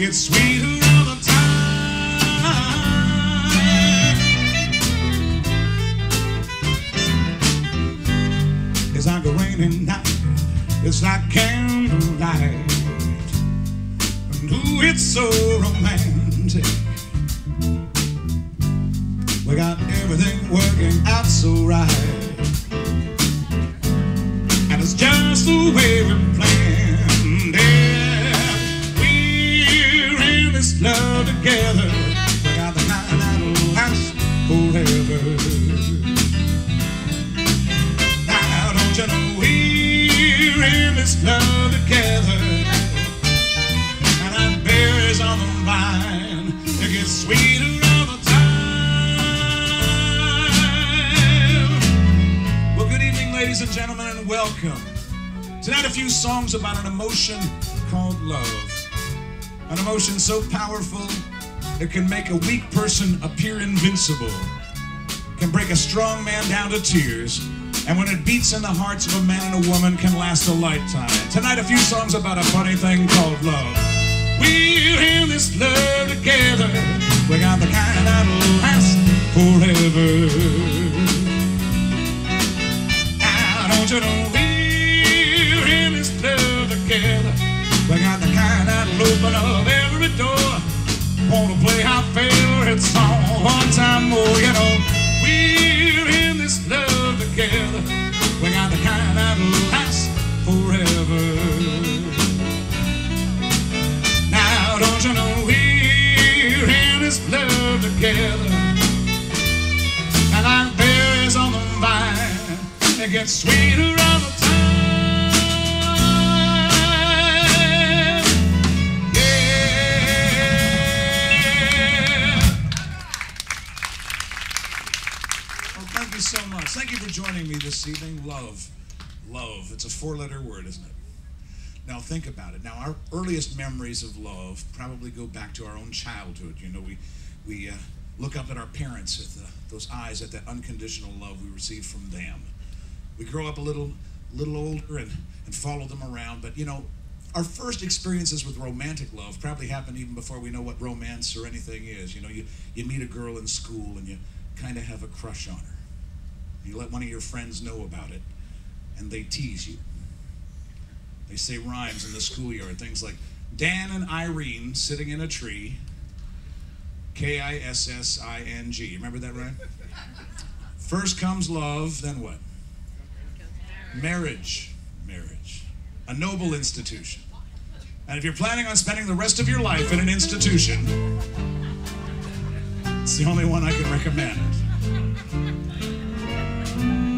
gets sweeter all the time. It's like a rainy night, it's like candlelight, and ooh, it's so romantic. We got everything working out so right, and it's just the way we planned it. We're in this love together. We got the kind that'll last forever. Now don't you know we're in this love together, and that berries on the vine, it gets sweeter all the time. Well, good evening, ladies and gentlemen, and welcome. Tonight, a few songs about an emotion called love. An emotion so powerful, it can make a weak person appear invincible, can break a strong man down to tears, and when it beats in the hearts of a man and a woman, can last a lifetime. Tonight, a few songs about a funny thing called love. We're in this love together. We got the kind that'll last forever. Now, don't you know we're in this love together? We got the kind that'll open up every door. Wanna play our favorite song one time more, you know. We're in this love together. We got the kind that'll last forever. Now, don't you know we're in this love together? And like berries on the vine, it gets sweeter all the time. Thank you so much. Thank you for joining me this evening. Love. Love. It's a four-letter word, isn't it? Now think about it. Now our earliest memories of love probably go back to our own childhood. You know, we look up at our parents, at those eyes, at that unconditional love we received from them. We grow up a little older and follow them around. But you know, our first experiences with romantic love probably happened even before we know what romance or anything is. You know, you meet a girl in school and you kind of have a crush on her. You let one of your friends know about it, and they tease you. They say rhymes in the schoolyard, things like Dan and Irene sitting in a tree, K-I-S-S-I-N-G. Remember that rhyme? First comes love, then what? Marriage. Marriage. A noble institution. And if you're planning on spending the rest of your life in an institution, it's the only one I can recommend.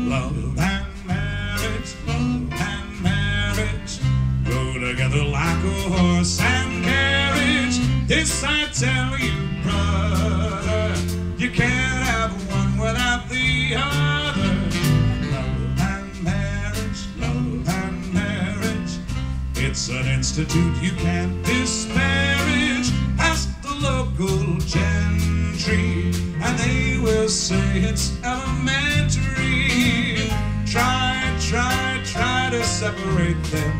Love and marriage, love and marriage go together like a horse and carriage. This I tell you, brother, you can't have one without the other. Love and marriage, it's an institute you can't disparage. Ask the local gentry, and they will say it's elementary. Try to separate them.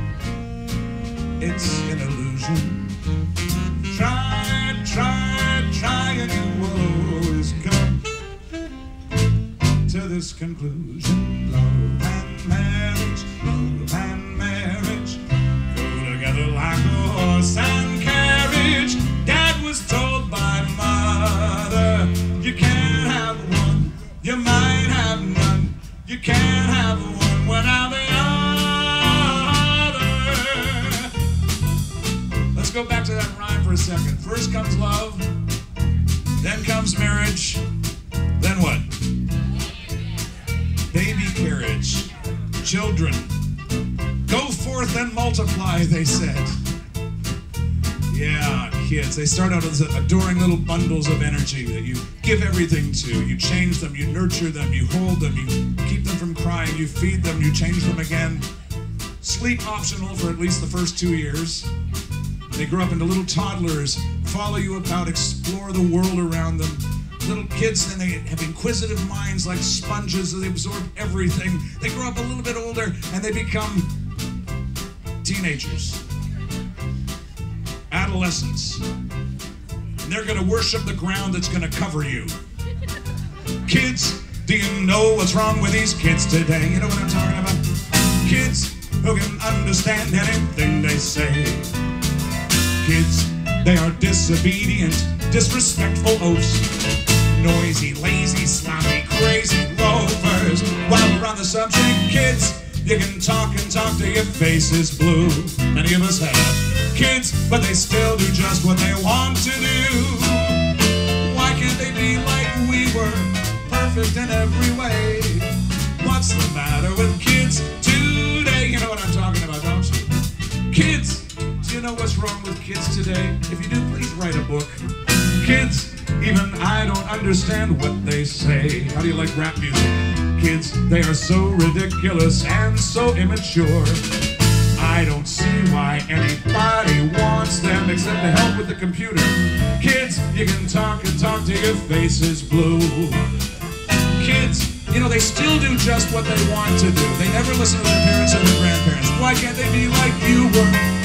It's an illusion. Try, and you will always come to this conclusion. Love and marriage go together like a horse and carriage. Dad was told by mother, you can't have one, you might have none. You can't have one without the other. Let's go back to that rhyme for a second. First comes love, then comes marriage, then what? Baby carriage. Children, go forth and multiply, they said. Yeah, kids, they start out as adoring little bundles of energy that you give everything to. You change them, you nurture them, you hold them, you keep them from crying, you feed them, you change them again. Sleep optional for at least the first 2 years. They grow up into little toddlers, follow you about, explore the world around them. Little kids, then they have inquisitive minds like sponges, so they absorb everything. They grow up a little bit older and they become teenagers, adolescents. adolescents. And they're going to worship the ground that's going to cover you. Kids, do you know what's wrong with these kids today? You know what I'm talking about? Kids who can understand anything they say. Kids, they are disobedient, disrespectful oafs, noisy, lazy, sloppy, crazy loafers. While we're on the subject, kids, you can talk and talk till your face is blue. Many of us have kids, but they still do just what they want to do. Why can't they be like we were, perfect in every way? What's the matter with kids today? You know what I'm talking about, don't you? Kids, do you know what's wrong with kids today? If you do, please write a book. Kids, even I don't understand what they say. How do you like rap music? Kids, they are so ridiculous and so immature. I don't see why anybody wants them except to help with the computer. Kids, you can talk and talk till your face is blue. Kids, you know, they still do just what they want to do. They never listen to their parents or their grandparents. Why can't they be like you were?